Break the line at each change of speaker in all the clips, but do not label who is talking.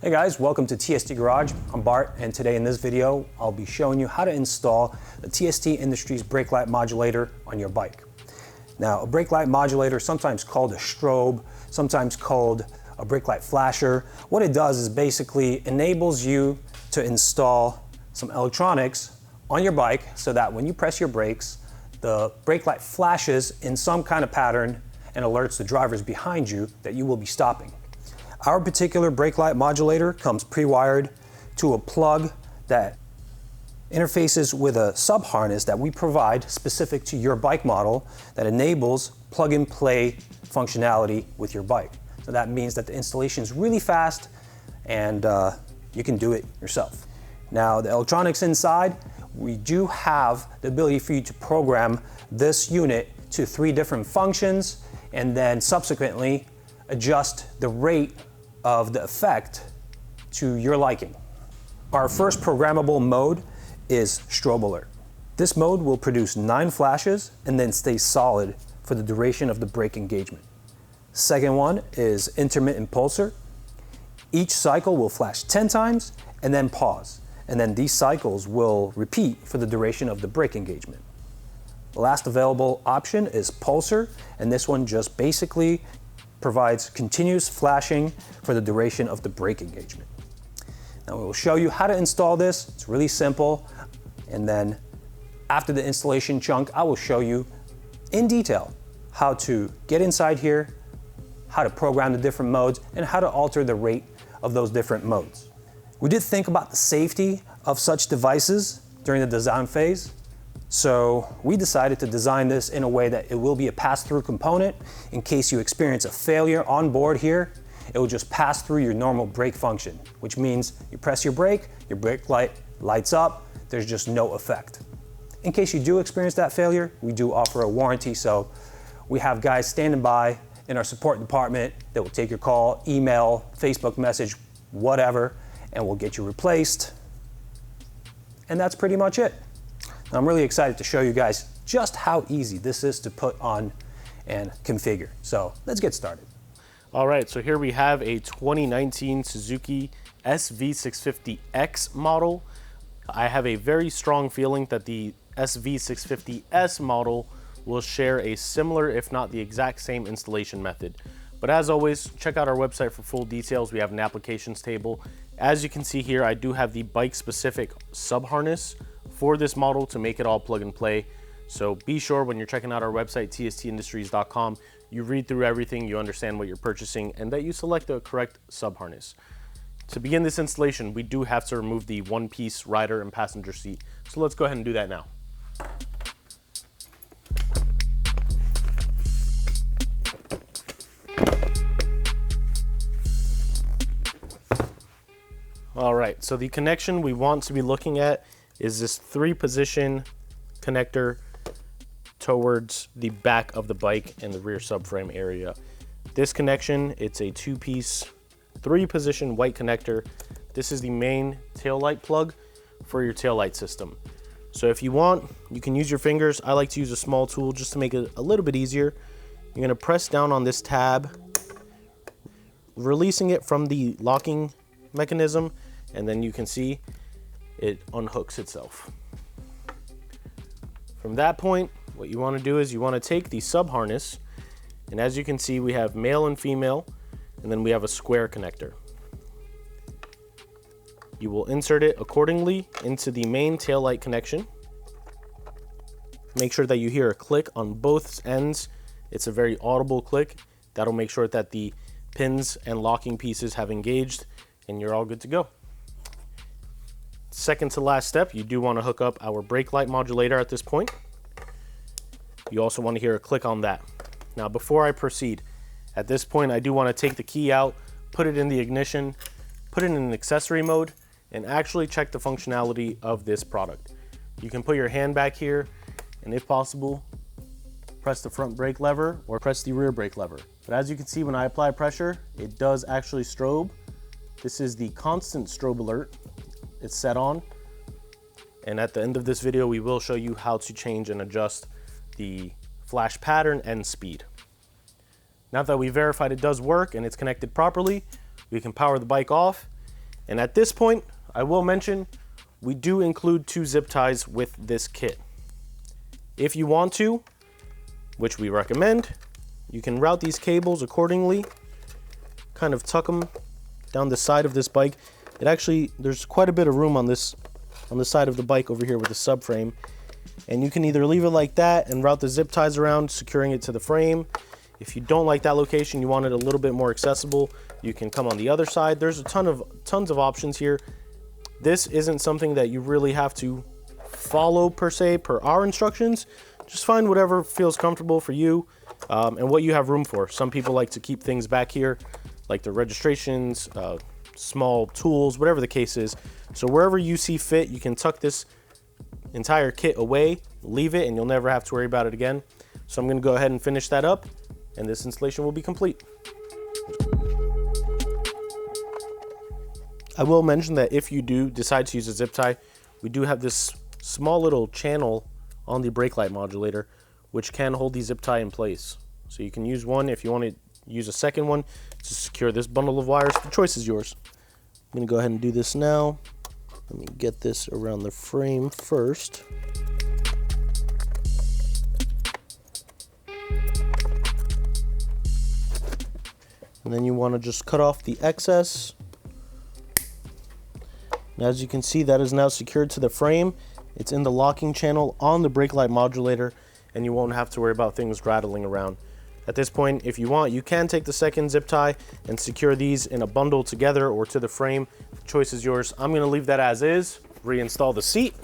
Hey guys, welcome to TST Garage. I'm Bart, and today in this video, I'll be showing you how to install the TST Industries brake light modulator on your bike. Now, a brake light modulator, sometimes called a strobe, sometimes called a brake light flasher, what it does is basically enables you to install some electronics on your bike so that when you press your brakes, the brake light flashes in some kind of pattern and alerts the drivers behind you that you will be stopping. Our particular brake light modulator comes pre-wired to a plug that interfaces with a sub harness that we provide specific to your bike model that enables plug-and-play functionality with your bike. So that means that the installation is really fast and you can do it yourself. Now, the electronics inside, we do have the ability for you to program this unit to 3 different functions and then subsequently adjust the rate of the effect to your liking. Our first programmable mode is strobe alert. This mode will produce 9 flashes and then stay solid for the duration of the brake engagement. Second one is intermittent pulsar. Each cycle will flash 10 times and then pause, and then these cycles will repeat for the duration of the brake engagement. The last available option is pulsar, and this one just basically provides continuous flashing for the duration of the brake engagement. Now we will show you how to install this. It's really simple. And then after the installation chunk, I will show you in detail how to get inside here, how to program the different modes, and how to alter the rate of those different modes. We did think about the safety of such devices during the design phase. So we decided to design this in a way that it will be a pass-through component. In case you experience a failure on board here, it will just pass through your normal brake function, which means you press your brake light lights up, there's just no effect. In case you do experience that failure, we do offer a warranty, so we have guys standing by in our support department that will take your call, email, Facebook message, whatever, and we'll get you replaced. And that's pretty much it. I'm really excited to show you guys just how easy this is to put on and configure. So let's get started.
All right, so here we have a 2019 Suzuki SV650X model. I have a very strong feeling that the SV650S model will share a similar, if not the exact same installation method. But as always, check out our website for full details. We have an applications table. As you can see here, I do have the bike-specific sub-harness for this model to make it all plug and play. So be sure when you're checking out our website, tstindustries.com, you read through everything, you understand what you're purchasing, and that you select the correct sub-harness. To begin this installation, we do have to remove the one-piece rider and passenger seat. So let's go ahead and do that now. All right, so the connection we want to be looking at is this 3-position connector towards the back of the bike and the rear subframe area. This connection, it's a 2-piece, 3-position white connector. This is the main taillight plug for your taillight system. So if you want, you can use your fingers. I like to use a small tool just to make it a little bit easier. You're gonna press down on this tab, releasing it from the locking mechanism, and then you can see it unhooks itself. From that point, what you want to do is you want to take the sub harness, and as you can see, we have male and female, and then we have a square connector. You will insert it accordingly into the main taillight connection. Make sure that you hear a click on both ends. It's a very audible click. That'll make sure that the pins and locking pieces have engaged, and you're all good to go. Second to last step, you do want to hook up our brake light modulator at this point. You also want to hear a click on that. Now, before I proceed, at this point, I do want to take the key out, put it in the ignition, put it in an accessory mode, and actually check the functionality of this product. You can put your hand back here, and if possible, press the front brake lever or press the rear brake lever. But as you can see, when I apply pressure, it does actually strobe. This is the constant strobe alert. It's set on. And at the end of this video, we will show you how to change and adjust the flash pattern, and speed. Now that we verified it does work and it's connected properly, we can power the bike off. And at this point, I will mention, we do include 2 zip ties with this kit. If you want to, which we recommend, you can route these cables accordingly, kind of tuck them down the side of this bike. It actually, there's quite a bit of room on the side of the bike over here with the subframe. And you can either leave it like that and route the zip ties around, securing it to the frame. If you don't like that location, you want it a little bit more accessible, you can come on the other side. There's a tons of options here. This isn't something that you really have to follow per se, per our instructions. Just find whatever feels comfortable for you and what you have room for. Some people like to keep things back here, like their registrations, small tools, whatever the case is. So wherever you see fit, you can tuck this entire kit away, leave it, and you'll never have to worry about it again. So I'm gonna go ahead and finish that up, and this installation will be complete. I will mention that if you do decide to use a zip tie, we do have this small little channel on the brake light modulator, which can hold the zip tie in place. So you can use one. If you want to use a second one to secure this bundle of wires, the choice is yours. I'm gonna go ahead and do this now. Let me get this around the frame first. And then you want to just cut off the excess. And as you can see, that is now secured to the frame. It's in the locking channel on the brake light modulator, and you won't have to worry about things rattling around. At this point, if you want, you can take the second zip tie and secure these in a bundle together or to the frame. The choice is yours. I'm going to leave that as is, reinstall the seat.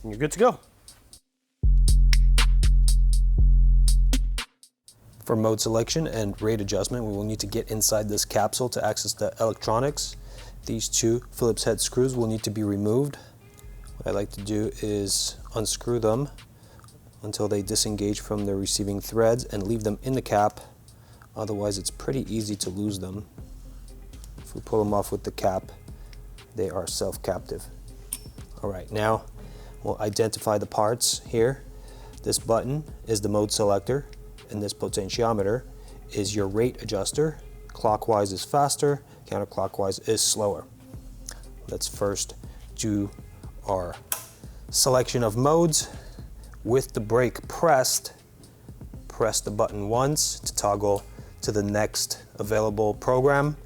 And you're good to go.
For mode selection and rate adjustment, we will need to get inside this capsule to access the electronics. These 2 Phillips head screws will need to be removed. What I like to do is unscrew them until they disengage from the receiving threads and leave them in the cap. Otherwise, it's pretty easy to lose them. If we pull them off with the cap, they are self-captive. All right, now we'll identify the parts here. This button is the mode selector, and this potentiometer is your rate adjuster. Clockwise is faster, counterclockwise is slower. Let's first do our selection of modes. With the brake pressed, press the button once to toggle to the next available program.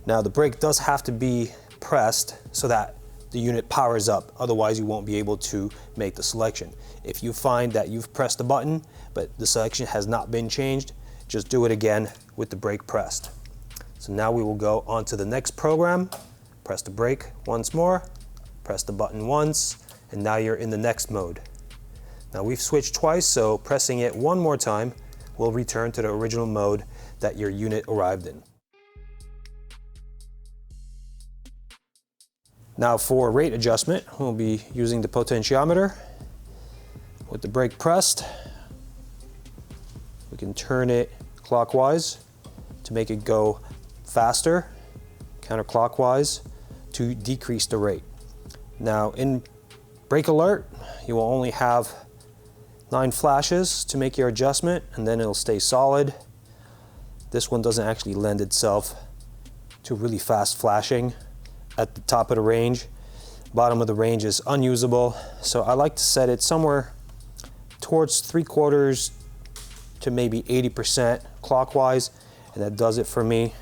Now the brake does have to be pressed so that the unit powers up, otherwise you won't be able to make the selection. If you find that you've pressed the button but the selection has not been changed, just do it again with the brake pressed. So now we will go on to the next program, press the brake once more, press the button once, and now you're in the next mode. Now we've switched twice, so pressing it one more time will return to the original mode that your unit arrived in. Now for rate adjustment, we'll be using the potentiometer. With the brake pressed, we can turn it clockwise to make it go faster, counterclockwise to decrease the rate. Now in brake alert, you will only have 9 flashes to make your adjustment, and then it'll stay solid. This one doesn't actually lend itself to really fast flashing at the top of the range. Bottom of the range is unusable, so I like to set it somewhere towards 3/4 to maybe 80% clockwise, and that does it for me.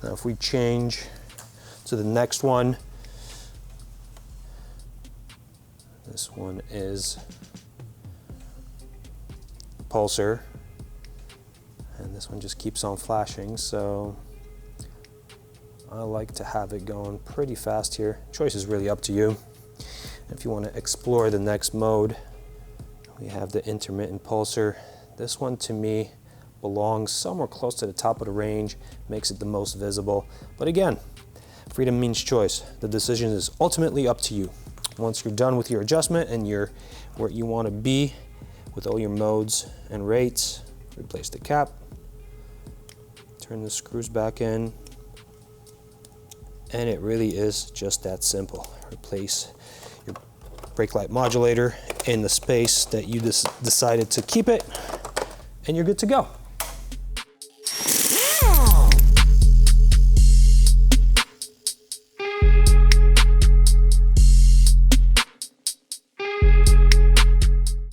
Now if we change to the next one, this one is pulsar, and this one just keeps on flashing, so I like to have it going pretty fast here. Choice is really up to you. If you want to explore the next mode, we have the intermittent pulsar. This one to me belongs somewhere close to the top of the range, makes it the most visible. But again, freedom means choice. The decision is ultimately up to you. Once you're done with your adjustment and you're where you want to be with all your modes and rates, replace the cap, turn the screws back in, and it really is just that simple. Replace your brake light modulator in the space that you decided to keep it, and you're good to go.